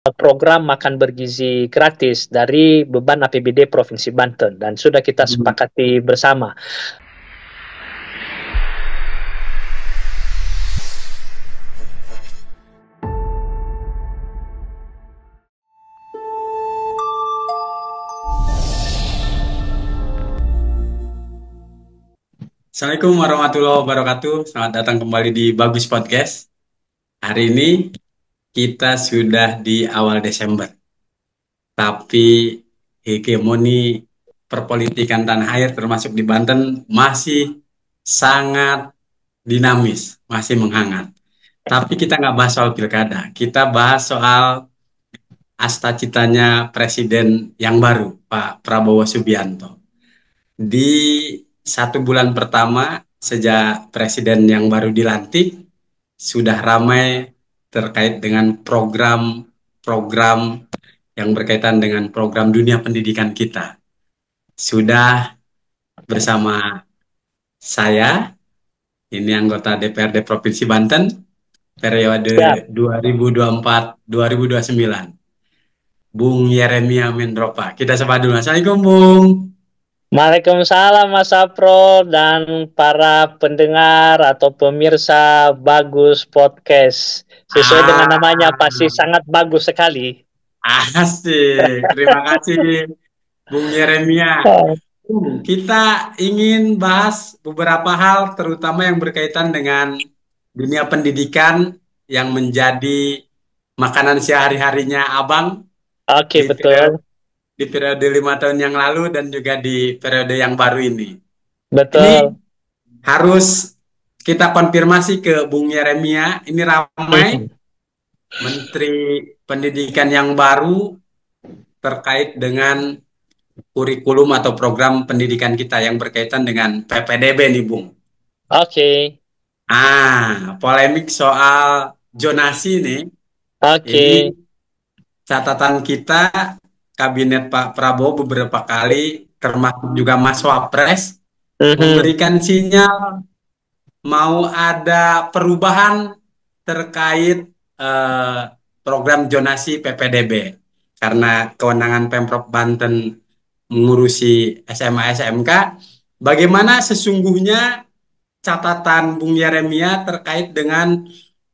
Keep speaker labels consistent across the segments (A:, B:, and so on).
A: program makan bergizi gratis dari beban APBD Provinsi Banten dan sudah kita sepakati bersama.
B: Assalamualaikum warahmatullahi wabarakatuh. Selamat datang kembali di Bagus Podcast. Hari ini kita sudah di awal Desember, tapi hegemoni perpolitikan tanah air termasuk di Banten masih sangat dinamis, masih menghangat. Tapi kita nggak bahas soal pilkada, kita bahas soal asta citanya Presiden yang baru, Pak Prabowo Subianto. Di 1 bulan pertama sejak presiden yang baru dilantik, sudah ramai terkait dengan program-program yang berkaitan dengan program dunia pendidikan kita. Sudah bersama saya, ini anggota DPRD Provinsi Banten, periode 2024-2029, Bung Yeremia Mendropa. Kita sapa dulu. Assalamualaikum, Bung.
A: Waalaikumsalam Mas Sapro dan para pendengar atau pemirsa Bagus Podcast. Sesuai dengan namanya pasti sangat bagus sekali.
B: Asik. Terima kasih, Bung Yeremia. Kita ingin bahas beberapa hal, terutama yang berkaitan dengan dunia pendidikan yang menjadi makanan sehari-harinya Abang
A: Oke,
B: di periode,
A: betul.
B: di periode 5 tahun yang lalu dan juga di periode yang baru ini. Ini
A: Betul.
B: harus kita konfirmasi ke Bung Yeremia. Ini ramai Menteri Pendidikan yang baru terkait dengan kurikulum atau program pendidikan kita yang berkaitan dengan PPDB nih, Bung.
A: Oke.
B: Polemik soal zonasi nih. Ini
A: Oke.
B: catatan kita, Kabinet Pak Prabowo beberapa kali, termasuk juga Mas Wapres, memberikan sinyal mau ada perubahan terkait program zonasi PPDB. Karena kewenangan Pemprov Banten mengurusi SMA SMK, bagaimana sesungguhnya catatan Bung Yeremia terkait dengan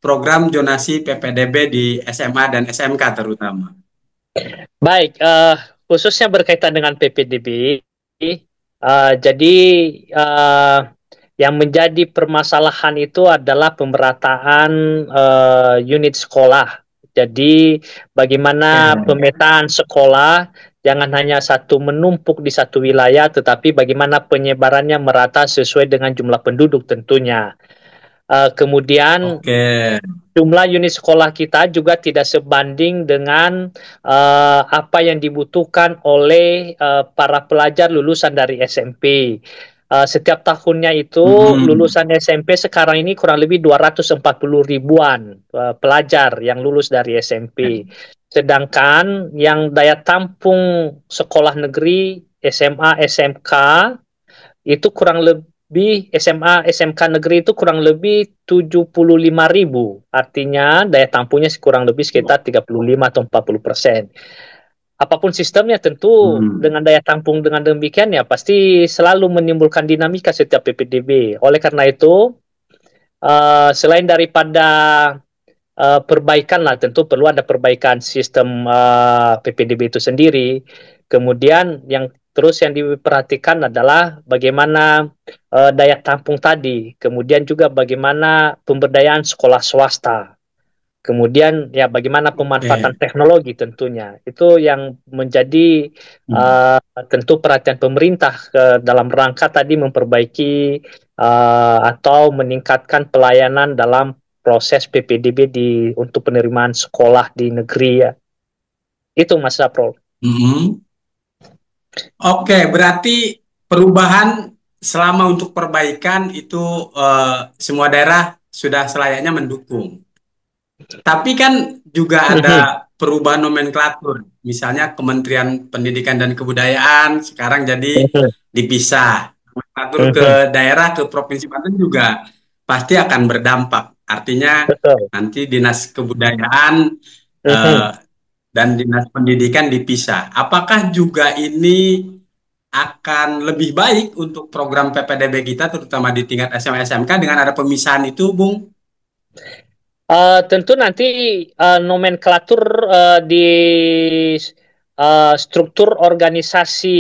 B: program zonasi PPDB di SMA dan SMK terutama?
A: Baik, khususnya berkaitan dengan PPDB, jadi yang menjadi permasalahan itu adalah pemerataan unit sekolah. Jadi bagaimana pemetaan sekolah jangan hanya satu menumpuk di satu wilayah, tetapi bagaimana penyebarannya merata sesuai dengan jumlah penduduk tentunya. Kemudian
B: Oke.
A: jumlah unit sekolah kita juga tidak sebanding dengan apa yang dibutuhkan oleh para pelajar lulusan dari SMP. Setiap tahunnya itu lulusan SMP sekarang ini kurang lebih 240 ribuan pelajar yang lulus dari SMP. Sedangkan yang daya tampung sekolah negeri SMA, SMK itu kurang lebih SMA, SMK negeri itu kurang lebih 75.000. Artinya daya tampungnya kurang lebih sekitar 35 atau 40%. Apapun sistemnya tentu dengan daya tampung dengan demikian ya pasti selalu menimbulkan dinamika setiap PPDB. Oleh karena itu selain daripada perbaikan lah, tentu perlu ada perbaikan sistem PPDB itu sendiri. Kemudian yang terus yang diperhatikan adalah bagaimana daya tampung tadi, kemudian juga bagaimana pemberdayaan sekolah swasta. Kemudian ya bagaimana pemanfaatan teknologi tentunya. Itu yang menjadi tentu perhatian pemerintah dalam rangka tadi memperbaiki atau meningkatkan pelayanan dalam proses PPDB untuk penerimaan sekolah di negeri ya. Itu Mas Sapro.
B: Oke, berarti perubahan selama untuk perbaikan itu semua daerah sudah selayaknya mendukung. Tapi kan juga ada perubahan nomenklatur. Misalnya Kementerian Pendidikan dan Kebudayaan sekarang jadi dipisah. Nomenklatur ke daerah, ke Provinsi Banten juga pasti akan berdampak. Artinya
A: Betul.
B: nanti Dinas Kebudayaan dan dinas pendidikan dipisah. Apakah juga ini akan lebih baik untuk program PPDB kita, terutama di tingkat SMA SMK dengan ada pemisahan itu, Bung?
A: Tentu nanti nomenklatur di struktur organisasi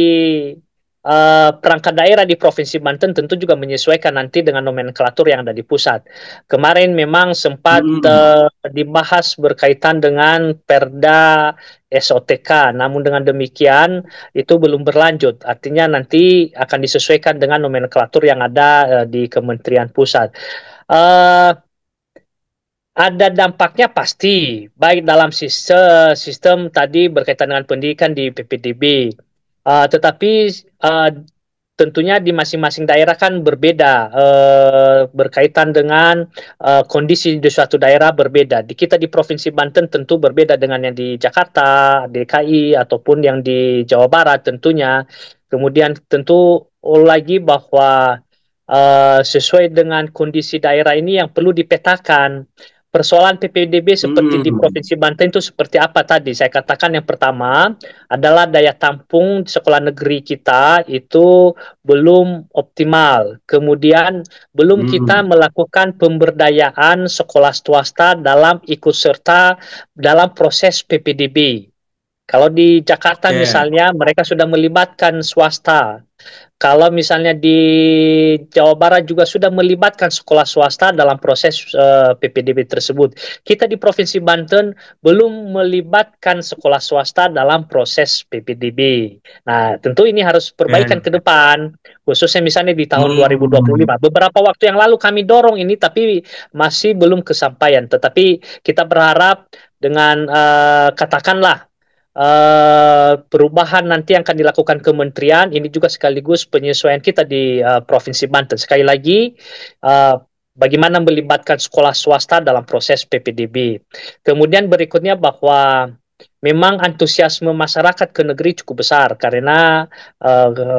A: perangkat daerah di Provinsi Banten tentu juga menyesuaikan nanti dengan nomenklatur yang ada di pusat. Kemarin memang sempat
B: Hmm,
A: dibahas berkaitan dengan Perda SOTK, namun dengan demikian itu belum berlanjut. Artinya nanti akan disesuaikan dengan nomenklatur yang ada di Kementerian Pusat. Uh, ada dampaknya pasti, baik dalam sistem tadi berkaitan dengan pendidikan di PPDB. Tetapi uh, tentunya di masing-masing daerah kan berbeda, berkaitan dengan kondisi di suatu daerah berbeda. Di kita di Provinsi Banten tentu berbeda dengan yang di Jakarta, DKI, ataupun yang di Jawa Barat tentunya. Kemudian tentu lagi bahwa sesuai dengan kondisi daerah ini yang perlu dipetakan. Persoalan PPDB seperti di
B: hmm,
A: Provinsi Banten itu seperti apa tadi? Saya katakan yang pertama adalah daya tampung di sekolah negeri kita itu belum optimal. Kemudian belum kita
B: hmm.
A: melakukan pemberdayaan sekolah swasta dalam ikut serta dalam proses PPDB. Kalau di Jakarta
B: Oke,
A: misalnya mereka sudah melibatkan swasta, kalau misalnya di Jawa Barat juga sudah melibatkan sekolah swasta dalam proses PPDB tersebut. Kita di Provinsi Banten belum melibatkan sekolah swasta dalam proses PPDB. Nah, tentu ini harus perbaikan ke
B: oke.
A: depan, khususnya misalnya di tahun
B: Hmm,
A: 2025. Beberapa waktu yang lalu kami dorong ini, tapi masih belum kesampaian. Tetapi kita berharap dengan katakanlah perubahan nanti yang akan dilakukan kementerian ini juga sekaligus penyesuaian kita di Provinsi Banten. Sekali lagi, uh, bagaimana melibatkan sekolah swasta dalam proses PPDB. Kemudian berikutnya bahwa memang antusiasme masyarakat ke negeri cukup besar karena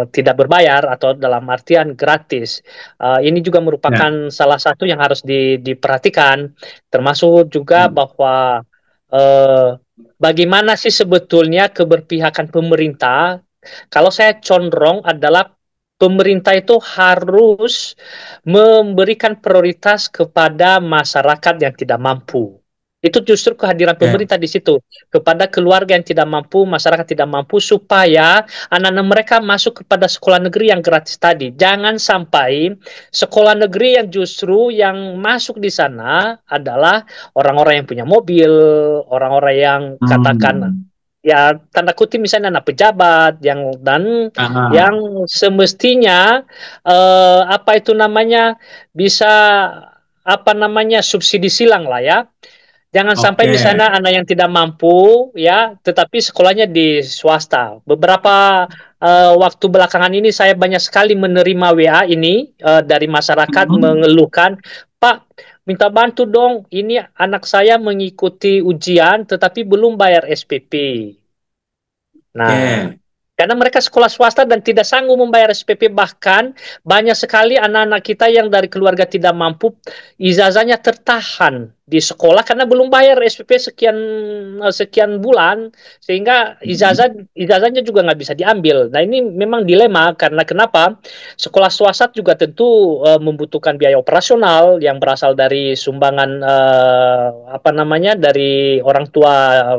A: tidak berbayar atau dalam artian gratis. Ini juga
B: ya,
A: merupakan salah satu yang harus diperhatikan, termasuk juga
B: hmm,
A: bahwa bagaimana sih sebetulnya keberpihakan pemerintah? Kalau saya condong adalah pemerintah itu harus memberikan prioritas kepada masyarakat yang tidak mampu. Itu justru kehadiran
B: oke.
A: pemerintah di situ kepada keluarga yang tidak mampu, masyarakat tidak mampu supaya anak-anak mereka masuk kepada sekolah negeri yang gratis tadi. Jangan sampai sekolah negeri yang justru yang masuk di sana adalah orang-orang yang punya mobil, orang-orang yang katakan
B: Hmm.
A: ya tanda kutip misalnya anak pejabat yang
B: Ah,
A: semestinya apa itu namanya bisa apa namanya subsidi silang lah ya. Jangan sampai
B: oke.
A: misalnya anak yang tidak mampu ya, tetapi sekolahnya di swasta. Beberapa waktu belakangan ini saya banyak sekali menerima WA ini dari masyarakat
B: Hmm,
A: mengeluhkan, Pak, minta bantu dong. Ini anak saya mengikuti ujian tetapi belum bayar SPP. Nah,
B: oke.
A: karena mereka sekolah swasta dan tidak sanggup membayar SPP, bahkan banyak sekali anak-anak kita yang dari keluarga tidak mampu, ijazahnya tertahan di sekolah karena belum bayar SPP sekian bulan, sehingga
B: Hmm,
A: ijazahnya juga nggak bisa diambil. Nah ini memang dilema karena kenapa? Sekolah swasta juga tentu membutuhkan biaya operasional yang berasal dari sumbangan apa namanya dari orang tua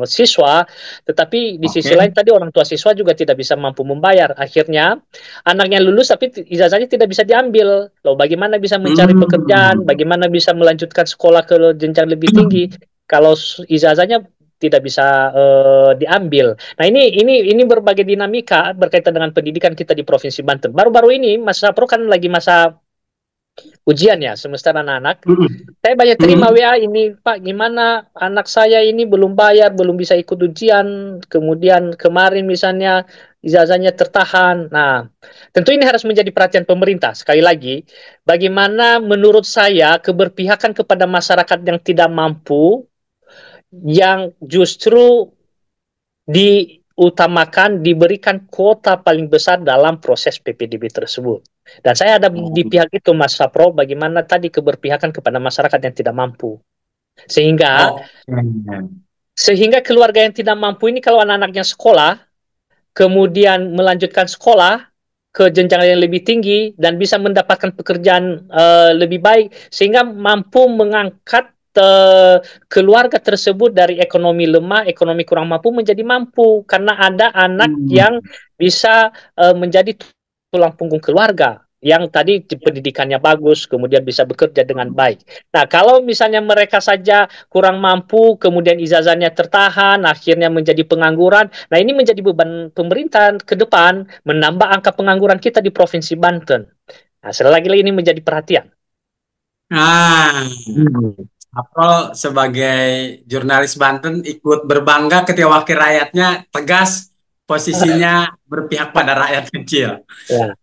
A: siswa, tetapi di sisi
B: oke.
A: lain tadi orang tua siswa juga tidak bisa mampu membayar. Akhirnya anaknya lulus tapi ijazahnya tidak bisa diambil. Loh, bagaimana bisa mencari pekerjaan?
B: Hmm.
A: Bagaimana bisa melanjutkan sekolah ke jenjang lebih tinggi kalau ijazahnya tidak bisa diambil. Nah, ini berbagai dinamika berkaitan dengan pendidikan kita di Provinsi Banten. Baru-baru ini Mas Sapro kan lagi masa ujian ya semester anak-anak.
B: Hmm.
A: Saya banyak terima
B: Hmm.
A: WA ini, Pak, gimana anak saya ini belum bayar, belum bisa ikut ujian, kemudian kemarin misalnya ijazahnya tertahan. Nah, tentu ini harus menjadi perhatian pemerintah. Sekali lagi, bagaimana menurut saya keberpihakan kepada masyarakat yang tidak mampu, yang justru diutamakan, diberikan kuota paling besar dalam proses PPDB tersebut. Dan saya ada di pihak itu, Mas Sapro, bagaimana tadi keberpihakan kepada masyarakat yang tidak mampu. Sehingga
B: Oke.
A: Sehingga keluarga yang tidak mampu ini kalau anak-anaknya sekolah, kemudian melanjutkan sekolah ke jenjang yang lebih tinggi dan bisa mendapatkan pekerjaan lebih baik sehingga mampu mengangkat keluarga tersebut dari ekonomi lemah, ekonomi kurang mampu menjadi mampu karena ada anak
B: Hmm.
A: yang bisa menjadi tulang punggung keluarga yang tadi pendidikannya bagus, kemudian bisa bekerja dengan baik. Nah, kalau misalnya mereka saja kurang mampu, kemudian ijazahnya tertahan, akhirnya menjadi pengangguran. Nah, ini menjadi beban pemerintah ke depan, menambah angka pengangguran kita di Provinsi Banten. Nah, sekali lagi ini menjadi perhatian.
B: Ah,
A: Hmm.
B: April sebagai jurnalis Banten ikut berbangga ketika wakil rakyatnya tegas posisinya berpihak pada rakyat kecil.
A: Ya.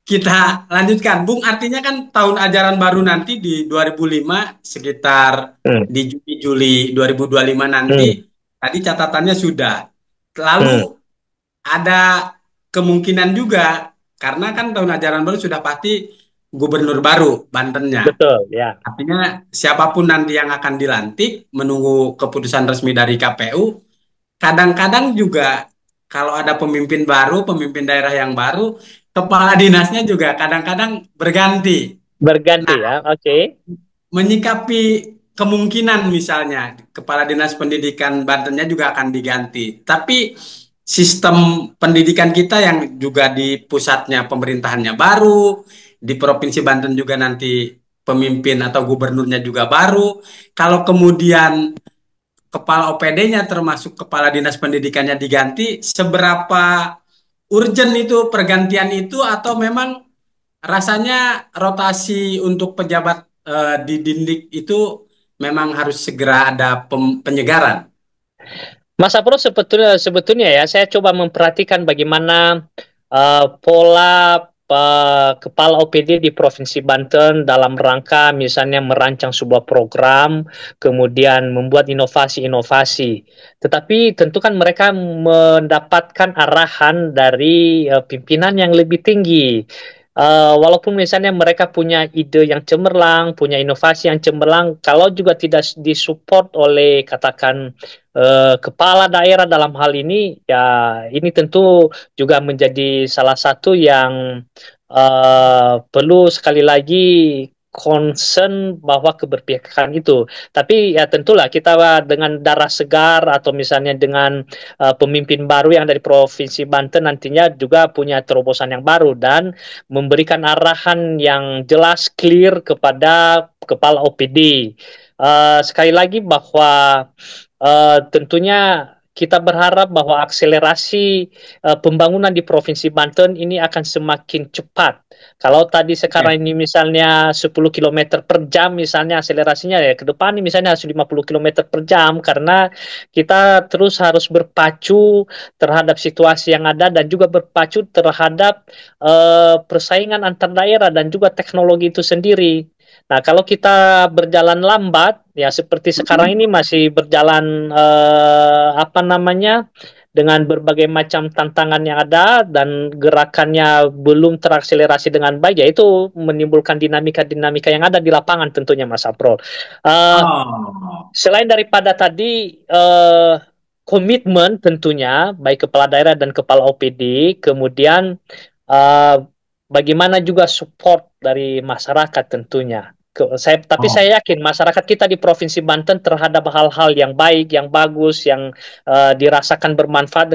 B: Kita lanjutkan, Bung. Artinya kan tahun ajaran baru nanti di 2005 sekitar
A: Hmm.
B: di Juli-Juli 2025
A: Hmm.
B: nanti tadi catatannya sudah. Lalu
A: Hmm.
B: ada kemungkinan juga karena kan tahun ajaran baru sudah pasti gubernur baru Bantennya.
A: Betul, ya.
B: Artinya siapapun nanti yang akan dilantik menunggu keputusan resmi dari KPU. Kadang-kadang juga kalau ada pemimpin baru, pemimpin daerah yang baru, kepala dinasnya juga kadang-kadang berganti.
A: Berganti
B: Nah,
A: ya, oke.
B: menyikapi kemungkinan misalnya kepala dinas pendidikan Bantennya juga akan diganti. Tapi sistem pendidikan kita yang juga di pusatnya pemerintahannya baru, di Provinsi Banten juga nanti pemimpin atau gubernurnya juga baru. Kalau kemudian kepala OPD-nya termasuk kepala dinas pendidikannya diganti, seberapa urgent itu pergantian itu atau memang rasanya rotasi untuk pejabat di Dindik itu memang harus segera ada penyegaran.
A: Mas Apro sebetulnya sebetulnya ya saya coba memperhatikan bagaimana pola kepala OPD di Provinsi Banten dalam rangka misalnya merancang sebuah program, kemudian membuat inovasi-inovasi. Tetapi tentu kan mereka mendapatkan arahan dari pimpinan yang lebih tinggi. Walaupun misalnya mereka punya ide yang cemerlang, punya inovasi yang cemerlang, kalau juga tidak disupport oleh katakan kepala daerah dalam hal ini, ya ini tentu juga menjadi salah satu yang perlu sekali lagi concern bahwa keberpihakan itu. Tapi ya tentulah kita dengan darah segar atau misalnya dengan pemimpin baru yang dari Provinsi Banten nantinya juga punya terobosan yang baru dan memberikan arahan yang jelas, clear kepada kepala OPD. Sekali lagi bahwa tentunya kita berharap bahwa akselerasi pembangunan di Provinsi Banten ini akan semakin cepat. Kalau tadi sekarang
B: Oke.
A: ini misalnya 10 kilometer per jam misalnya akselerasinya ya ke depan ini misalnya harus 50 kilometer per jam karena kita terus harus berpacu terhadap situasi yang ada dan juga berpacu terhadap persaingan antar daerah dan juga teknologi itu sendiri. Nah, kalau kita berjalan lambat, ya seperti sekarang ini masih berjalan apa namanya dengan berbagai macam tantangan yang ada dan gerakannya belum terakselerasi dengan baik, ya itu menimbulkan dinamika-dinamika yang ada di lapangan tentunya, Mas Aprol. Eh,
B: Oh,
A: Selain daripada tadi komitmen tentunya baik kepala daerah dan kepala OPD, kemudian eh, bagaimana juga support dari masyarakat tentunya. Tapi
B: oh,
A: saya yakin masyarakat kita di Provinsi Banten terhadap hal-hal yang baik, yang bagus, yang dirasakan bermanfaat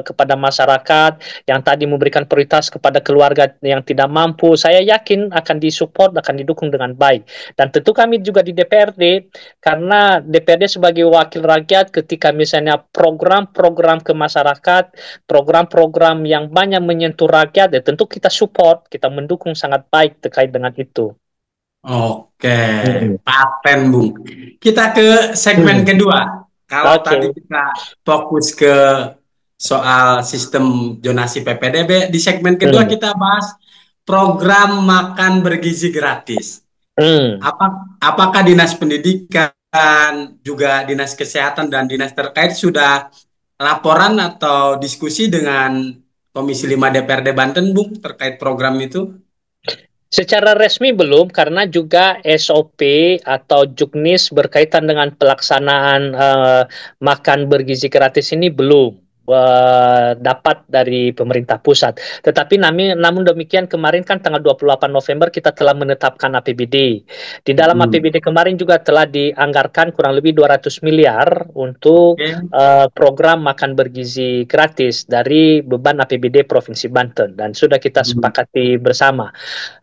A: kepada masyarakat, yang tadi memberikan prioritas kepada keluarga yang tidak mampu, saya yakin akan disupport, akan didukung dengan baik. Dan tentu kami juga di DPRD, karena DPRD sebagai wakil rakyat ketika misalnya program-program ke masyarakat, program-program yang banyak menyentuh rakyat, ya tentu kita support, kita mendukung sangat baik terkait dengan itu.
B: oke,
A: Hmm.
B: paten Bung. Kita ke segmen
A: Hmm.
B: kedua. Kalau
A: Oke.
B: tadi kita fokus ke soal sistem zonasi PPDB, di segmen kedua
A: Hmm.
B: kita bahas program makan bergizi gratis.
A: Hmm.
B: Apakah Dinas Pendidikan, juga Dinas Kesehatan dan dinas terkait sudah laporan atau diskusi dengan Komisi 5 DPRD Banten, Bung, terkait program itu?
A: Secara resmi belum, karena juga SOP atau Juknis berkaitan dengan pelaksanaan makan bergizi gratis ini belum dapat dari pemerintah pusat. Tetapi namun demikian kemarin kan tanggal 28 November kita telah menetapkan APBD. Di dalam
B: Hmm.
A: APBD kemarin juga telah dianggarkan kurang lebih 200 miliar untuk
B: Oke.
A: program makan bergizi gratis dari beban APBD Provinsi Banten, dan sudah kita
B: Hmm.
A: sepakati bersama.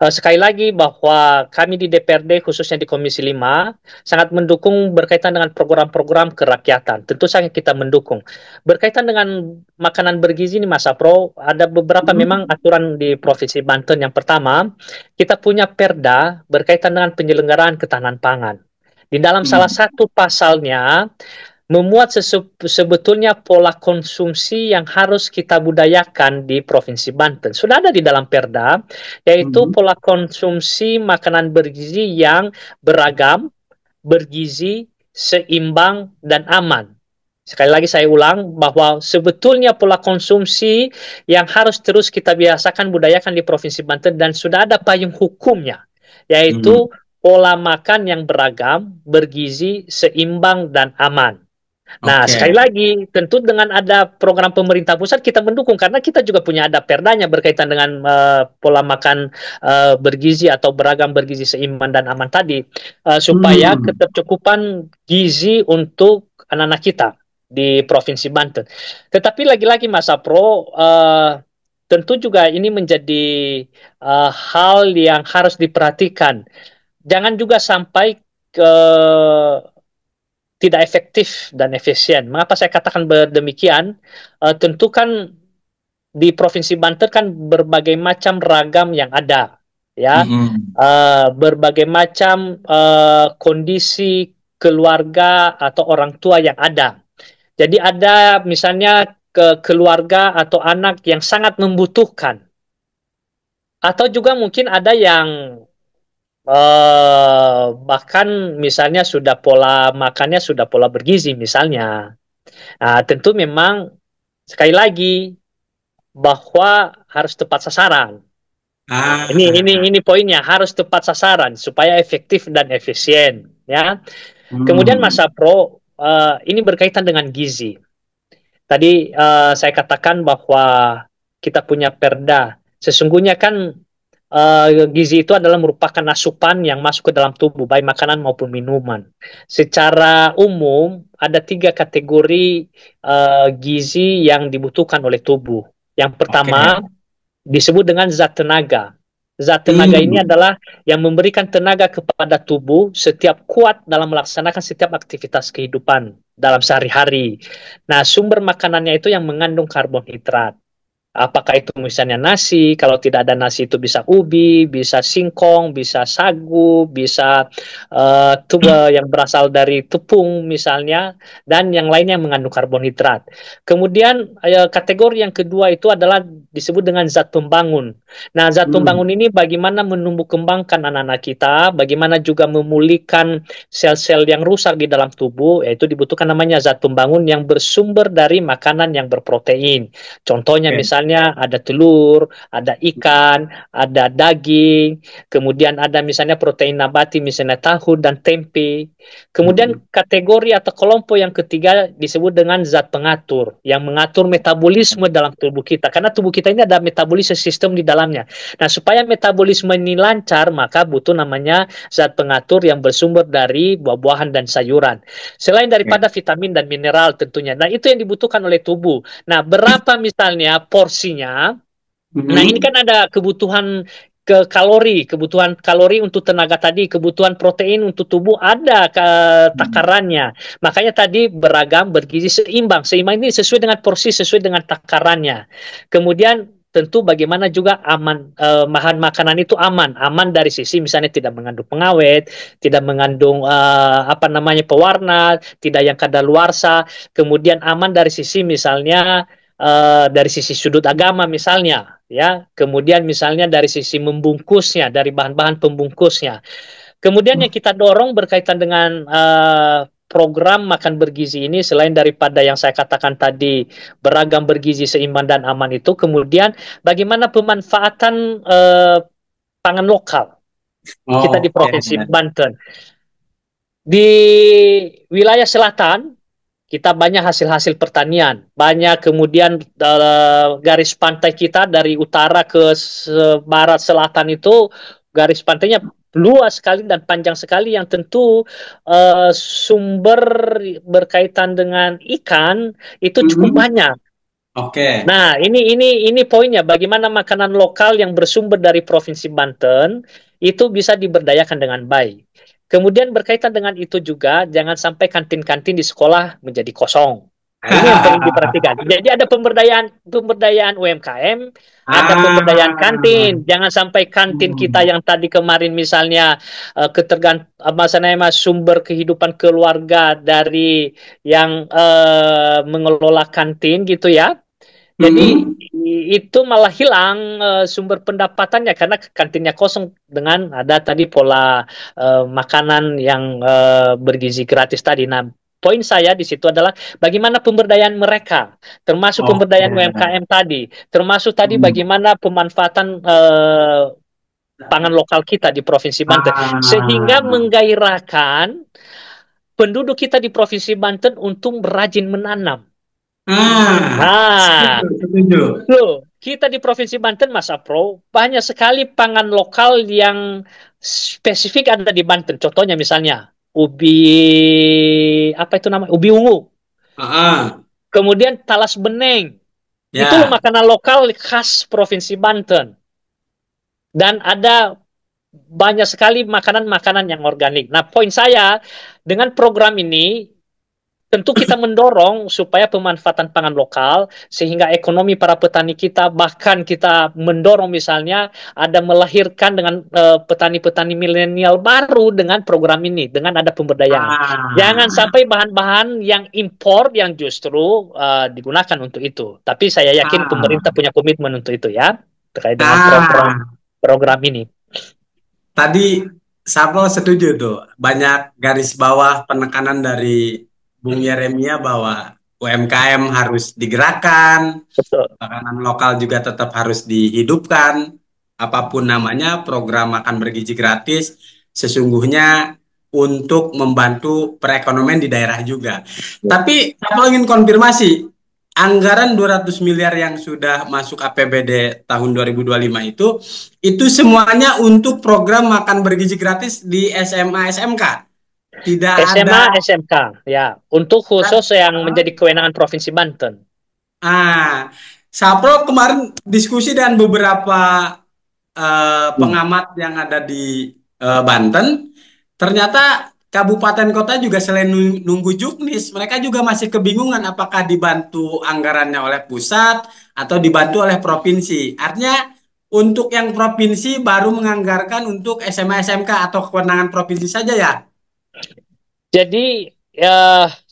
A: Sekali lagi bahwa kami di DPRD khususnya di Komisi 5 sangat mendukung berkaitan dengan program-program kerakyatan. Tentu saja kita mendukung. Berkaitan dengan makanan bergizi ini Mas Apro, ada beberapa
B: Hmm.
A: memang aturan di Provinsi Banten. Yang pertama, kita punya Perda berkaitan dengan penyelenggaraan ketahanan pangan. Di dalam salah
B: Hmm.
A: satu pasalnya memuat sebetulnya pola konsumsi yang harus kita budayakan di Provinsi Banten. Sudah ada di dalam Perda, yaitu
B: Hmm.
A: pola konsumsi makanan bergizi yang beragam, bergizi, seimbang, dan aman. Sekali lagi saya ulang bahwa sebetulnya pola konsumsi yang harus terus kita biasakan budayakan di Provinsi Banten, dan sudah ada payung hukumnya,
B: Hmm.
A: yaitu pola makan yang beragam, bergizi, seimbang, dan aman. Nah, sekali
B: Oke.
A: lagi, tentu dengan ada program pemerintah pusat kita mendukung, karena kita juga punya ada perdanya berkaitan dengan pola makan bergizi atau beragam, bergizi, seimbang, dan aman tadi, supaya
B: Hmm.
A: ketercukupan gizi untuk anak-anak kita di Provinsi Banten. Tetapi lagi-lagi Mas Apro, tentu juga ini menjadi hal yang harus diperhatikan. Jangan juga sampai ke tidak efektif dan efisien. Mengapa saya katakan demikian? Tentu kan di Provinsi Banten kan berbagai macam ragam yang ada, ya,
B: Hmm.
A: berbagai macam kondisi keluarga atau orang tua yang ada. Jadi ada misalnya keluarga atau anak yang sangat membutuhkan, atau juga mungkin ada yang bahkan misalnya sudah pola makannya sudah pola bergizi misalnya. Nah, tentu memang sekali lagi bahwa harus tepat sasaran. Nah,
B: Ah,
A: ini poinnya, harus tepat sasaran supaya efektif dan efisien, ya. Kemudian Mas
B: hmm.
A: Sapro, ini berkaitan dengan gizi. Tadi saya katakan bahwa kita punya perda. Sesungguhnya kan gizi itu adalah merupakan asupan yang masuk ke dalam tubuh, baik makanan maupun minuman. Secara umum, ada tiga kategori gizi yang dibutuhkan oleh tubuh. Yang
B: Oke.
A: pertama, disebut dengan zat tenaga. Zat tenaga ini
B: Hmm.
A: adalah yang memberikan tenaga kepada tubuh setiap kuat dalam melaksanakan setiap aktivitas kehidupan dalam sehari-hari. Nah, sumber makanannya itu yang mengandung karbohidrat. Apakah itu misalnya nasi, kalau tidak ada nasi itu bisa ubi, bisa singkong, bisa sagu, bisa tuba yang berasal dari tepung misalnya, dan yang lainnya yang mengandung karbohidrat. Kemudian kategori yang kedua itu adalah disebut dengan zat pembangun. Nah, zat pembangun
B: Hmm.
A: ini bagaimana menumbuh kembangkan anak-anak kita, bagaimana juga memulihkan sel-sel yang rusak di dalam tubuh, yaitu dibutuhkan namanya zat pembangun yang bersumber dari makanan yang berprotein. Contohnya
B: Oke.
A: misalnya ada telur, ada ikan, ada daging, kemudian ada misalnya protein nabati, misalnya tahu dan tempe. Kemudian
B: Hmm.
A: kategori atau kelompok yang ketiga disebut dengan zat pengatur, yang mengatur metabolisme dalam tubuh kita. Karena tubuh kita ini ada metabolisme sistem di dalamnya. Nah, supaya metabolisme ini lancar, maka butuh namanya zat pengatur yang bersumber dari buah-buahan dan sayuran. Selain
B: Oke.
A: daripada vitamin dan mineral tentunya. Nah, itu yang dibutuhkan oleh tubuh. Nah, berapa misalnya porsinya? Nah, ini
B: Hmm.
A: kan ada kebutuhan kebutuhan kalori untuk tenaga tadi, kebutuhan protein untuk tubuh ada ke
B: Hmm.
A: takarannya. Makanya tadi beragam, bergizi, seimbang. Seimbang ini sesuai dengan porsi, sesuai dengan takarannya. Kemudian tentu bagaimana juga aman, bahan makanan itu aman dari sisi misalnya tidak mengandung pengawet, tidak mengandung apa namanya pewarna, tidak yang kadaluarsa. Kemudian aman dari sisi misalnya dari sisi sudut agama misalnya, ya, kemudian misalnya dari sisi membungkusnya, dari bahan-bahan pembungkusnya. Kemudian yang kita dorong berkaitan dengan program makan bergizi ini, selain daripada yang saya katakan tadi beragam, bergizi, seimbang, dan aman itu, kemudian bagaimana pemanfaatan pangan lokal kita di
B: Oke.
A: Provinsi Banten. Di wilayah selatan kita banyak hasil-hasil pertanian, banyak kemudian garis pantai kita dari utara ke barat selatan itu garis pantainya luas sekali dan panjang sekali yang tentu sumber berkaitan dengan ikan itu cukup
B: Mhm.
A: banyak.
B: Oke.
A: Nah, ini poinnya. Bagaimana makanan lokal yang bersumber dari Provinsi Banten itu bisa diberdayakan dengan baik. Kemudian berkaitan dengan itu juga, jangan sampai kantin-kantin di sekolah menjadi kosong. Nah, ini yang perlu diperhatikan. Jadi ada pemberdayaan pemberdayaan UMKM, ada pemberdayaan
B: Ah.
A: kantin. Jangan sampai kantin kita
B: Hmm.
A: yang tadi kemarin misalnya sumber kehidupan keluarga dari yang mengelola kantin gitu ya. Jadi
B: Mhm.
A: itu malah hilang sumber pendapatannya karena kantinnya kosong dengan ada tadi pola makanan yang bergizi gratis tadi. Nah, poin saya di situ adalah bagaimana pemberdayaan mereka, termasuk
B: Oke.
A: pemberdayaan UMKM tadi, termasuk tadi
B: Hmm.
A: bagaimana pemanfaatan pangan lokal kita di Provinsi Banten, sehingga
B: Ah.
A: menggairahkan penduduk kita di Provinsi Banten untuk rajin menanam.
B: Ah.
A: Nah,
B: Setuju, setuju.
A: loh, kita di Provinsi Banten, Mas Apro, banyak sekali pangan lokal yang spesifik ada di Banten. Contohnya misalnya, apa itu namanya? Ubi ungu.
B: Ah.
A: Kemudian talas beneng. Itu
B: Ya.
A: makanan lokal khas Provinsi Banten. Dan ada banyak sekali makanan-makanan yang organik. Nah, poin saya, dengan program ini, tentu kita mendorong supaya pemanfaatan pangan lokal sehingga ekonomi para petani kita bahkan kita mendorong misalnya ada melahirkan dengan petani-petani milenial baru dengan program ini dengan ada pemberdayaan. Jangan
B: Ah.
A: sampai bahan-bahan yang impor yang justru digunakan untuk itu. Tapi saya yakin pemerintah
B: Ah.
A: punya komitmen untuk itu ya terkait dengan program
B: Ah.
A: program ini.
B: Tadi Sapro setuju tuh. Banyak garis bawah penekanan dari Bung Yeremia bahwa UMKM harus digerakkan,
A: Betul.
B: makanan lokal juga tetap harus dihidupkan. Apapun namanya, program makan bergizi gratis sesungguhnya untuk membantu perekonomian di daerah juga. Tapi saya ingin konfirmasi, anggaran 200 miliar yang sudah masuk APBD tahun 2025 itu semuanya untuk program makan bergizi gratis di SMA SMK. Tidak
A: SMA,
B: ada.
A: SMK, ya, untuk khusus yang menjadi kewenangan Provinsi Banten.
B: Ah, Sapro kemarin diskusi dengan beberapa
A: Hmm.
B: pengamat yang ada di Banten, ternyata kabupaten kota juga selain nunggu juknis, mereka juga masih kebingungan apakah dibantu anggarannya oleh pusat atau dibantu oleh provinsi. Artinya untuk yang provinsi baru menganggarkan untuk SMA SMK atau kewenangan provinsi saja ya.
A: Jadi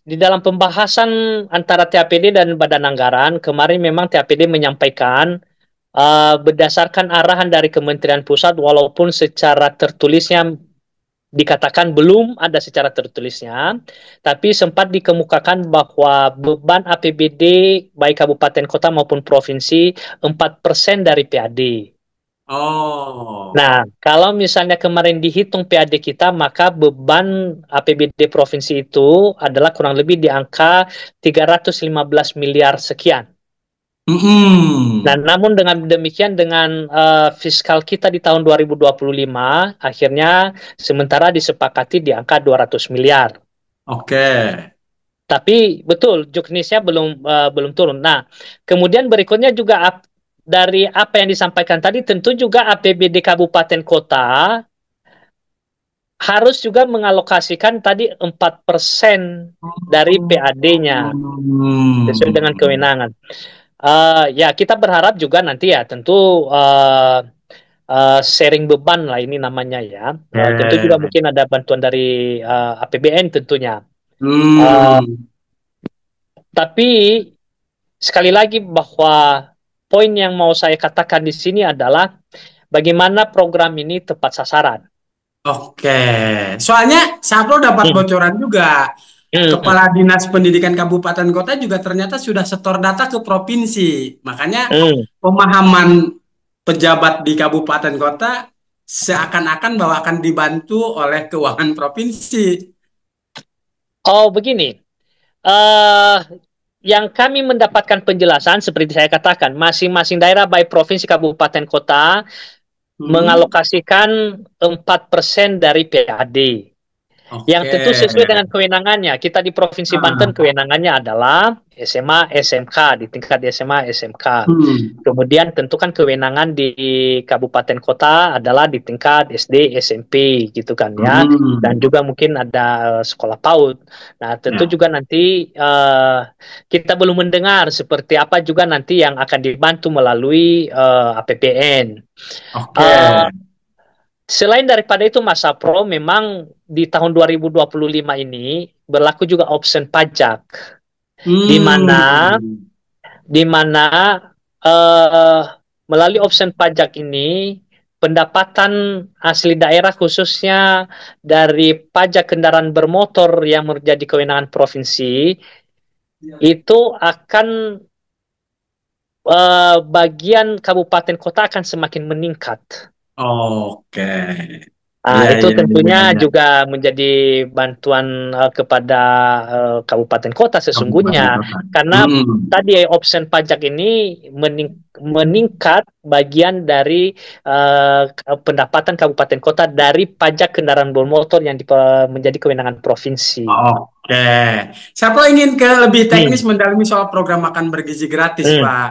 A: di dalam pembahasan antara TAPD dan Badan Anggaran kemarin memang TAPD menyampaikan berdasarkan arahan dari Kementerian Pusat walaupun secara tertulisnya dikatakan belum ada secara tertulisnya, tapi sempat dikemukakan bahwa beban APBD baik kabupaten kota maupun provinsi 4% dari PAD.
B: Oh,
A: Nah, kalau misalnya kemarin dihitung PAD kita, maka beban APBD provinsi itu adalah kurang lebih di angka 315 miliar sekian. Nah,
B: mm-mm.
A: namun dengan demikian dengan fiskal kita di tahun 2025, akhirnya sementara disepakati di angka 200 miliar.
B: Oke.
A: Tapi betul, juknisnya belum turun. Nah, kemudian berikutnya juga dari apa yang disampaikan tadi, tentu juga APBD kabupaten kota harus juga mengalokasikan tadi 4% dari PAD-nya sesuai dengan
B: Hmm.
A: kewenangan. Ya, kita berharap juga nanti ya tentu sharing beban lah ini namanya ya. Tentu juga
B: Oke.
A: mungkin ada bantuan dari APBN tentunya. Uh,
B: Hmm.
A: tapi sekali lagi bahwa poin yang mau saya katakan di sini adalah bagaimana program ini tepat sasaran.
B: Oke, soalnya Sapro dapat
A: Hmm,
B: bocoran juga.
A: hmm,
B: Kepala Dinas Pendidikan Kabupaten Kota juga ternyata sudah setor data ke provinsi. Makanya
A: hmm,
B: pemahaman pejabat di kabupaten kota seakan-akan bahwa akan dibantu oleh keuangan provinsi.
A: Oh, begini. eh yang kami mendapatkan penjelasan seperti saya katakan, masing-masing daerah baik provinsi, kabupaten, kota
B: Hmm,
A: mengalokasikan 4% dari PAD. Yang
B: oke.
A: tentu sesuai dengan kewenangannya. Kita di Provinsi Banten
B: Ah,
A: kewenangannya adalah SMA, SMK, di tingkat SMA, SMK.
B: hmm,
A: Kemudian tentu kan kewenangan di kabupaten kota adalah di tingkat SD, SMP gitu kan ya. Dan
B: hmm,
A: juga mungkin ada sekolah PAUD. Nah, tentu
B: ya,
A: juga nanti kita belum mendengar seperti apa juga nanti yang akan dibantu melalui APBN.
B: oke.
A: Eh, Selain daripada itu, Mas Sapro, memang di tahun 2025 ini berlaku juga option pajak, di mana
B: Hmm,
A: di mana eh, melalui option pajak ini pendapatan asli daerah khususnya dari pajak kendaraan bermotor yang menjadi kewenangan provinsi itu akan bagian kabupaten kota akan semakin meningkat.
B: oke.
A: Ah,
B: Iya,
A: itu
B: iya, iya,
A: tentunya
B: iya.
A: juga menjadi bantuan kepada kabupaten kota sesungguhnya,
B: Kabupaten kota.
A: karena
B: Hmm,
A: tadi option pajak ini meningkat bagian dari pendapatan kabupaten kota dari pajak kendaraan bermotor yang menjadi kewenangan provinsi.
B: oke. Siapa ingin ke lebih teknis
A: Hmm,
B: mendalami soal program makan bergizi gratis,
A: hmm.
B: Pak?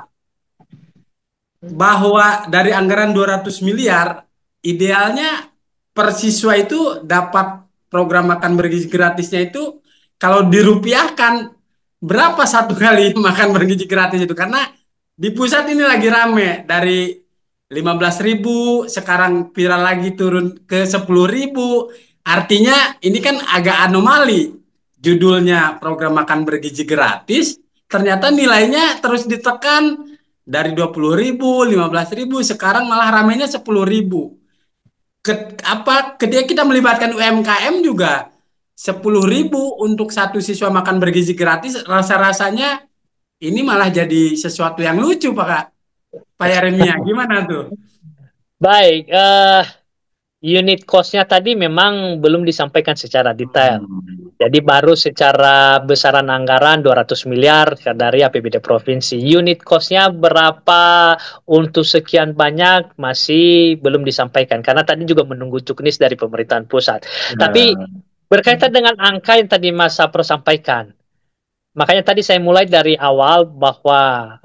B: Bahwa dari anggaran 200 miliar, idealnya per siswa itu dapat program makan bergizi gratisnya itu kalau dirupiahkan berapa satu kali makan bergizi gratis itu? Karena di pusat ini lagi rame dari 15.000 sekarang viral lagi turun ke 10.000. Artinya ini kan agak anomali. Judulnya program makan bergizi gratis, ternyata nilainya terus ditekan dari 20.000, 15.000, sekarang malah ramainya 10.000. Ketika kita melibatkan UMKM juga 10.000 untuk satu siswa makan bergizi gratis, rasa-rasanya ini malah jadi sesuatu yang lucu, Pak Yeremia. Gimana tuh?
A: Baik, unit cost-nya tadi memang belum disampaikan secara detail.
B: Hmm.
A: Jadi baru secara besaran anggaran 200 miliar dari APBD provinsi. Unit cost-nya berapa untuk sekian banyak masih belum disampaikan. Karena tadi juga menunggu cuknis dari pemerintahan pusat. Tapi
B: Ya.
A: berkaitan dengan angka yang tadi Mas Sapro sampaikan. Makanya tadi saya mulai dari awal bahwa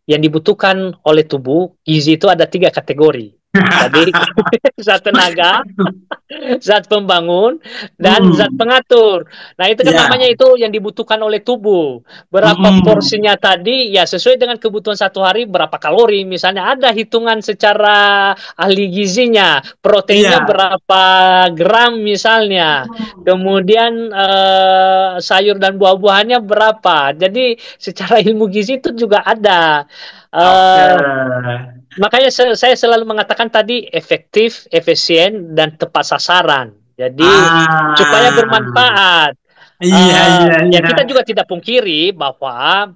A: yang dibutuhkan oleh tubuh, gizi itu ada 3 kategori. Tadi zat tenaga, zat pembangun, dan zat
B: Hmm.
A: pengatur. Nah, itu kan
B: Ya.
A: namanya itu yang dibutuhkan oleh tubuh. Berapa
B: Mm-mm.
A: porsinya tadi, ya sesuai dengan kebutuhan satu hari, berapa kalori. Misalnya ada hitungan secara ahli gizinya, proteinnya
B: Iya.
A: berapa gram misalnya. Kemudian sayur dan buah-buahannya berapa. Jadi secara ilmu gizi itu juga ada.
B: Oke.
A: Eh, Makanya saya selalu mengatakan tadi efektif, efisien, dan tepat sasaran. Jadi supaya
B: Ah,
A: bermanfaat.
B: iya, iya,
A: Ya
B: iya.
A: kita juga tidak pungkiri bahwa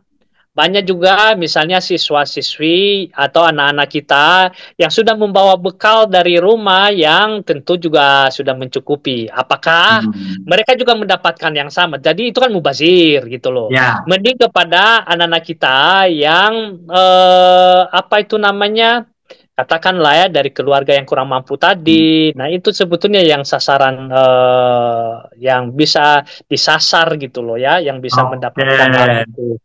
A: banyak juga misalnya siswa-siswi atau anak-anak kita yang sudah membawa bekal dari rumah yang tentu juga sudah mencukupi. Apakah
B: Hmm.
A: mereka juga mendapatkan yang sama? Jadi itu kan mubazir gitu loh.
B: Ya.
A: Mending kepada anak-anak kita yang apa itu namanya? Katakanlah ya dari keluarga yang kurang mampu tadi. Nah, itu sebetulnya yang sasaran yang bisa disasar gitu loh ya, yang bisa
B: Oke.
A: mendapatkan hal itu.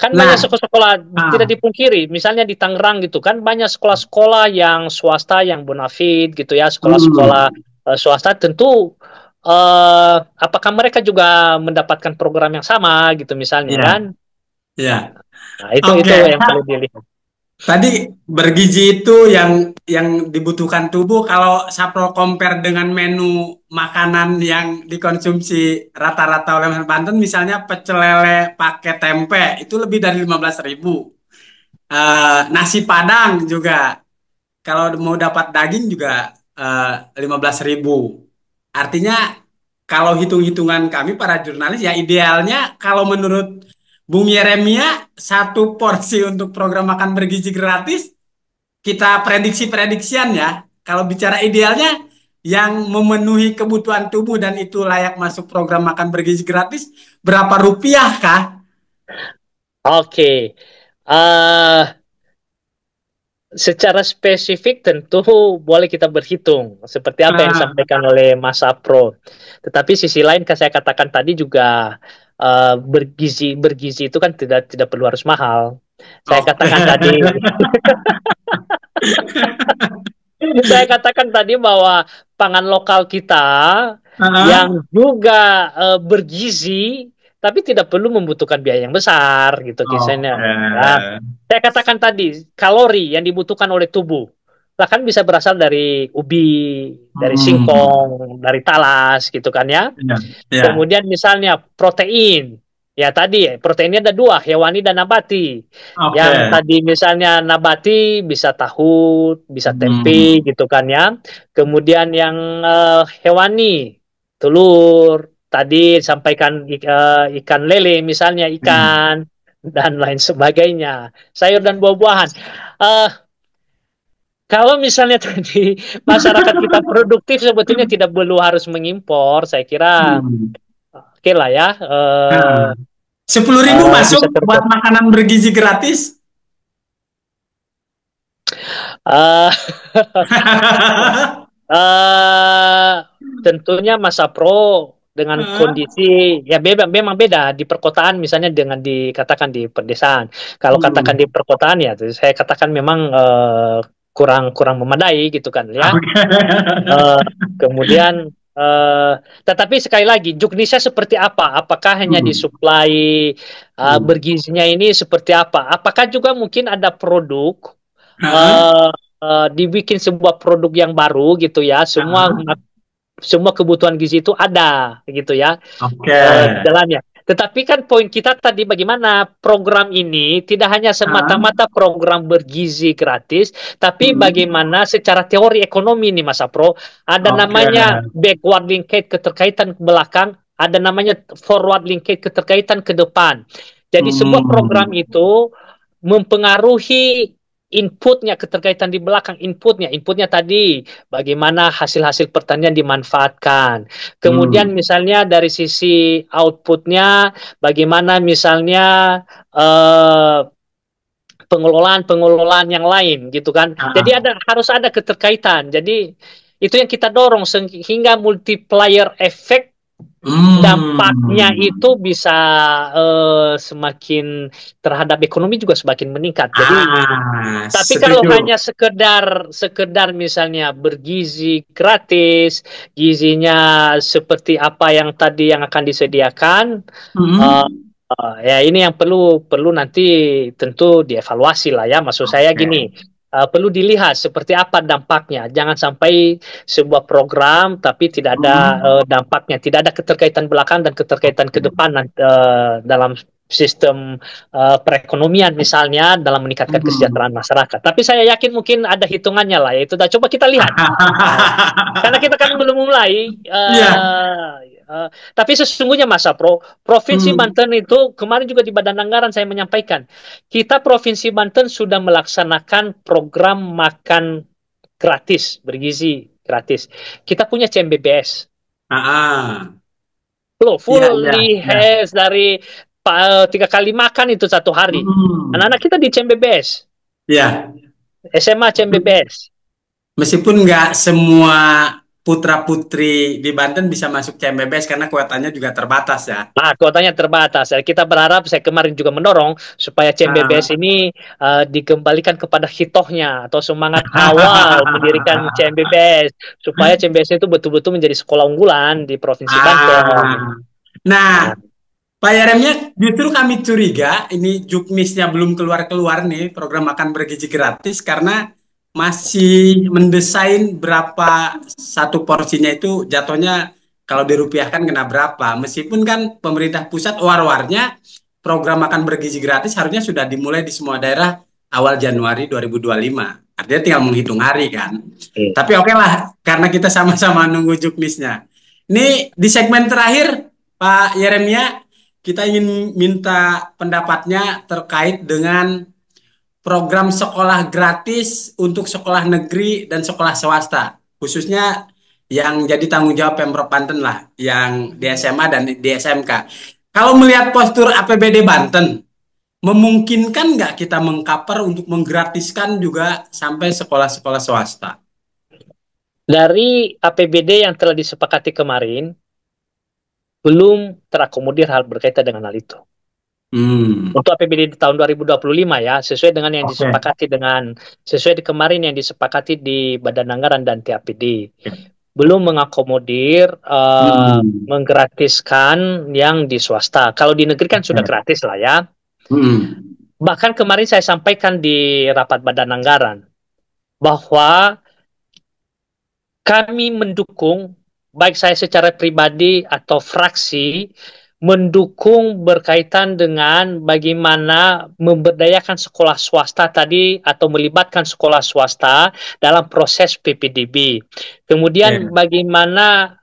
A: Kan banyak
B: Nah,
A: sekolah-sekolah tidak
B: ah,
A: dipungkiri, misalnya di Tangerang gitu kan banyak sekolah-sekolah yang swasta yang bonafit gitu ya, sekolah-sekolah
B: hmm,
A: swasta tentu apakah mereka juga mendapatkan program yang sama gitu misalnya
B: ya,
A: kan?
B: ya.
A: Nah, itu
B: Oke.
A: yang perlu dilihat.
B: Tadi bergizi itu yang dibutuhkan tubuh. Kalau Sapro compare dengan menu makanan yang dikonsumsi rata-rata oleh masyarakat Banten, misalnya pecel lele pakai tempe, itu lebih dari 15.000. Nasi Padang juga. Kalau mau dapat daging juga 15.000. Artinya kalau hitung-hitungan kami para jurnalis ya idealnya kalau menurut Bung Yeremia satu porsi untuk program makan bergizi gratis kita prediksi-prediksian ya. Kalau bicara idealnya, yang memenuhi kebutuhan tubuh dan itu layak masuk program makan bergizi gratis, berapa rupiah kah?
A: Oke. eh Secara spesifik tentu boleh kita berhitung seperti apa yang
B: Ah,
A: disampaikan oleh Mas Apro. Tetapi sisi lain saya katakan tadi juga bergizi bergizi itu kan tidak tidak perlu harus mahal. Saya
B: oke.
A: katakan tadi saya katakan tadi bahwa pangan lokal kita
B: Ah,
A: yang juga bergizi tapi tidak perlu membutuhkan biaya yang besar gitu kisahnya.
B: oke.
A: Ya. Saya katakan tadi kalori yang dibutuhkan oleh tubuh bahkan bisa berasal dari ubi, dari
B: Hmm,
A: singkong, dari talas gitu kan ya.
B: ya, ya,
A: Kemudian misalnya protein. Ya tadi proteinnya ada dua, hewani dan nabati. Yang
B: oke.
A: tadi misalnya nabati bisa tahu, bisa tempe
B: Hmm,
A: gitu kan ya. Kemudian yang hewani, telur, tadi sampaikan ikan lele misalnya
B: hmm.
A: ikan dan lain sebagainya. Sayur dan buah-buahan. Eh, Kalau misalnya tadi masyarakat kita produktif sebetulnya tidak perlu harus mengimpor, saya kira
B: Hmm.
A: oke lah ya,
B: Nah, 10.000
A: bisa
B: masuk
A: kerja.
B: buat makanan bergizi gratis.
A: Eh, eh, Tentunya masa pro dengan kondisi ya memang beda di perkotaan misalnya dengan dikatakan di pedesaan. Kalau katakan di
B: Hmm.
A: perkotaan ya, saya katakan memang kurang kurang memadai gitu kan ya.
B: Oke.
A: Eh, Kemudian eh, tetapi sekali lagi juknisnya seperti apa? Apakah hanya
B: Hmm.
A: disuplai
B: Hmm.
A: bergizinya ini seperti apa? Apakah juga mungkin ada produk
B: Hah?
A: eh dibikin sebuah produk yang baru gitu ya.
B: Hah?
A: Semua kebutuhan gizi itu ada gitu ya
B: Oke.
A: di dalamnya. Tetapi kan poin kita tadi bagaimana program ini tidak hanya
B: Hah?
A: semata-mata program bergizi gratis, tapi
B: Hmm.
A: bagaimana secara teori ekonomi nih Mas Apro, ada
B: Oke.
A: namanya backward linkage keterkaitan ke belakang, ada namanya forward linkage keterkaitan ke depan. Jadi sebuah program
B: Hmm.
A: itu mempengaruhi inputnya keterkaitan di belakang inputnya tadi bagaimana hasil-hasil pertanian dimanfaatkan. Kemudian
B: Hmm.
A: misalnya dari sisi outputnya, bagaimana misalnya eh, pengelolaan-pengelolaan yang lain gitu kan. Jadi
B: Ah.
A: harus ada keterkaitan. Jadi itu yang kita dorong sehingga multiplier effect dampaknya
B: Hmm.
A: itu bisa semakin terhadap ekonomi juga semakin meningkat. Jadi tapi kalau
B: Setuju.
A: hanya sekedar sekedar misalnya bergizi gratis, gizinya seperti apa yang tadi yang akan disediakan, eh,
B: Hmm.
A: ya ini yang perlu perlu nanti tentu dievaluasi lah ya. Maksud saya
B: Oke.
A: gini, perlu dilihat seperti apa dampaknya. Jangan sampai sebuah program tapi tidak ada
B: Hmm.
A: dampaknya, tidak ada keterkaitan belakang dan keterkaitan ke depan dalam sistem perekonomian misalnya dalam meningkatkan
B: Hmm.
A: kesejahteraan masyarakat. Tapi saya yakin mungkin ada hitungannya lah. Itu dah coba kita lihat. Uh, karena kita kan belum mulai.
B: Iya.
A: Tapi sesungguhnya Mas Pro, Provinsi
B: Hmm.
A: Banten itu kemarin juga di Badan Anggaran saya menyampaikan, kita Provinsi Banten sudah melaksanakan program makan gratis, bergizi gratis. Kita punya CMBBS.
B: Ah, ah.
A: Loh,
B: Iya, iya,
A: fully
B: iya.
A: has dari 3 kali makan itu satu hari.
B: Hmm.
A: Anak-anak kita di CMBBS,
B: Iya.
A: SMA CMBBS.
B: Meskipun nggak semua putra-putri di Banten bisa masuk CMBBS karena kuotanya juga terbatas ya.
A: Nah, kuotanya terbatas. Kita berharap, saya kemarin juga mendorong supaya CMBBS
B: Ah.
A: ini dikembalikan kepada hitohnya atau semangat awal mendirikan CMBBS supaya CMBS itu betul-betul menjadi sekolah unggulan di Provinsi Banten.
B: Ah. Nah,
A: Nah,
B: Pak Yaremnya, justru kami curiga ini juknisnya belum keluar-keluar nih program makan bergizi gratis karena masih mendesain berapa satu porsinya itu jatuhnya kalau dirupiahkan kena berapa. Meskipun kan pemerintah pusat war-warnya program makan bergizi gratis harusnya sudah dimulai di semua daerah awal Januari 2025. Artinya tinggal menghitung hari kan.
A: oke.
B: Tapi oke lah, karena kita sama-sama nunggu juknisnya. Ini di segmen terakhir, Pak Yeremia, kita ingin minta pendapatnya terkait dengan program sekolah gratis untuk sekolah negeri dan sekolah swasta, khususnya yang jadi tanggung jawab Pemprov Banten lah, yang di SMA dan di SMK. Kalau melihat postur APBD Banten, memungkinkan nggak kita mengcover untuk menggratiskan juga sampai sekolah-sekolah swasta?
A: Dari APBD yang telah disepakati kemarin, belum terakomodir hal berkaitan dengan hal itu.
B: Hmm,
A: Untuk APBD di tahun 2025 ya, sesuai dengan yang
B: oke.
A: disepakati sesuai di kemarin yang disepakati di Badan Anggaran dan TAPD. Belum mengakomodir
B: Hmm,
A: menggratiskan yang di swasta. Kalau di negeri kan sudah
B: oke.
A: gratis lah ya.
B: Hmm,
A: Bahkan kemarin saya sampaikan di rapat Badan Anggaran bahwa kami mendukung, baik saya secara pribadi atau fraksi, mendukung berkaitan dengan bagaimana memberdayakan sekolah swasta tadi atau melibatkan sekolah swasta dalam proses PPDB. Kemudian
B: oke.
A: bagaimana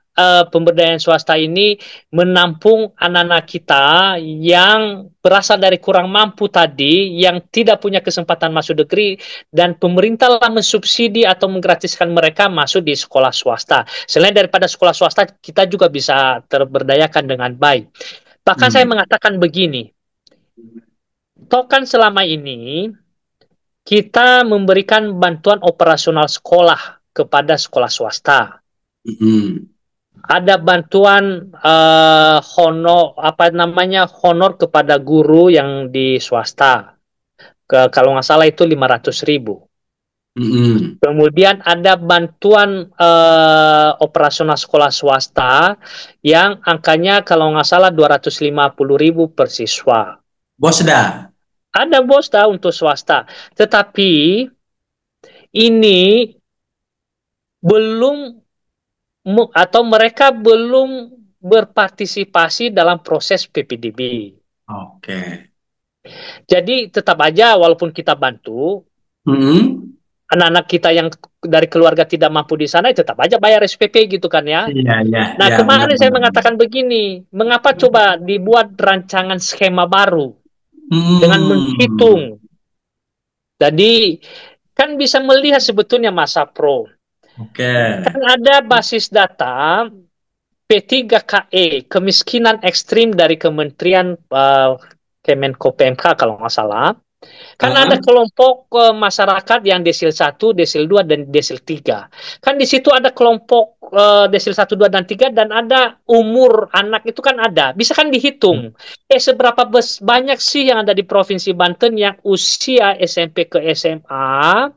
A: pemberdayaan swasta ini menampung anak-anak kita yang berasal dari kurang mampu tadi, yang tidak punya kesempatan masuk negeri, dan pemerintah lah mensubsidi atau menggratiskan mereka masuk di sekolah swasta. Selain daripada sekolah swasta, kita juga bisa terberdayakan dengan baik. Bahkan saya
B: Hmm,
A: mengatakan begini, toh kan selama ini kita memberikan bantuan operasional sekolah kepada sekolah swasta.
B: hmm,
A: Ada bantuan honor apa namanya honor kepada guru yang di swasta. Kalau nggak salah itu 500.000.
B: hmm.
A: Kemudian ada bantuan operasional sekolah swasta yang angkanya kalau nggak salah 250.000 per siswa.
B: Bosda.
A: Ada BOSDA untuk swasta, tetapi ini belum atau mereka belum berpartisipasi dalam proses PPDB.
B: Oke.
A: Jadi tetap aja walaupun kita bantu,
B: Hmm.
A: anak-anak kita yang dari keluarga tidak mampu di sana tetap aja bayar SPP gitu kan ya.
B: Iya, iya,
A: Nah,
B: iya,
A: kemarin saya
B: benar-benar.
A: mengatakan begini, mengapa coba dibuat rancangan skema baru dengan
B: Hmm.
A: menghitung. Jadi, kan bisa melihat sebetulnya Masa Pro.
B: Oke.
A: Kan ada basis data P3KE, kemiskinan ekstrim dari Kementerian Kemenko PMK kalau nggak salah. Kan ada
B: Heeh.
A: kelompok masyarakat yang desil 1, desil 2, dan desil 3. Kan di situ ada kelompok desil 1, 2, dan 3, dan ada umur anak itu kan ada. Bisa kan dihitung. Seberapa banyak sih yang ada di Provinsi Banten yang usia SMP ke SMA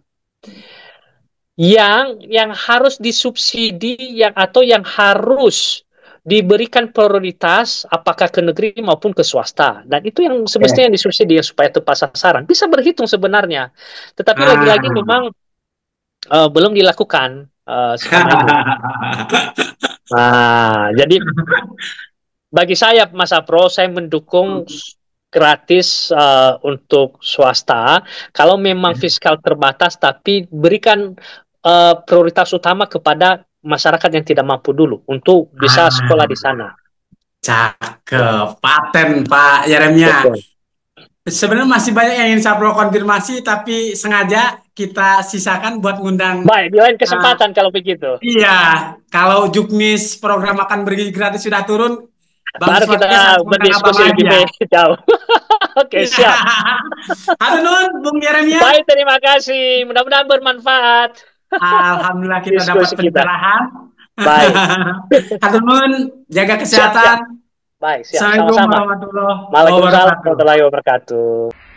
A: yang harus disubsidi atau yang harus diberikan prioritas apakah ke negeri maupun ke swasta, dan itu yang semestinya
B: Oke.
A: yang disubsidi supaya tepat sasaran bisa berhitung sebenarnya, tetapi lagi-lagi
B: Ah.
A: memang belum dilakukan skema ini. Nah, jadi bagi saya Mas Apro, saya mendukung gratis untuk swasta kalau memang fiskal terbatas, tapi berikan prioritas utama kepada masyarakat yang tidak mampu dulu untuk bisa sekolah di
B: Ah,
A: sana.
B: cakep. Paten, Pak Yeremia.
A: Betul.
B: Sebenarnya masih banyak yang ingin saya perlu konfirmasi, tapi sengaja kita sisakan buat ngundang.
A: Baik, di lain
B: eh,
A: kesempatan kalau begitu.
B: iya, kalau Juknis program makan bergizi gratis sudah turun, bagus
A: Baru kita
B: podcast harus ngundang abang
A: berdiskusi
B: lagi
A: lebih
B: ya.
A: jauh. Oke,
B: Iya.
A: siap.
B: Halo Nun, Bung Yeremia.
A: Baik, terima kasih. Mudah-mudahan bermanfaat
B: Alhamdulillah kita dapat
A: diskusi kita.
B: pencerahan.
A: Baik,
B: Hatur nuhun, jaga
A: siap, siap.
B: kesehatan.
A: Baik, siap.
B: Assalamualaikum
A: Sama-sama.
B: warahmatullahi
A: Waalaikumsalam
B: wabarakatuh.
A: warahmatullahi wabarakatuh.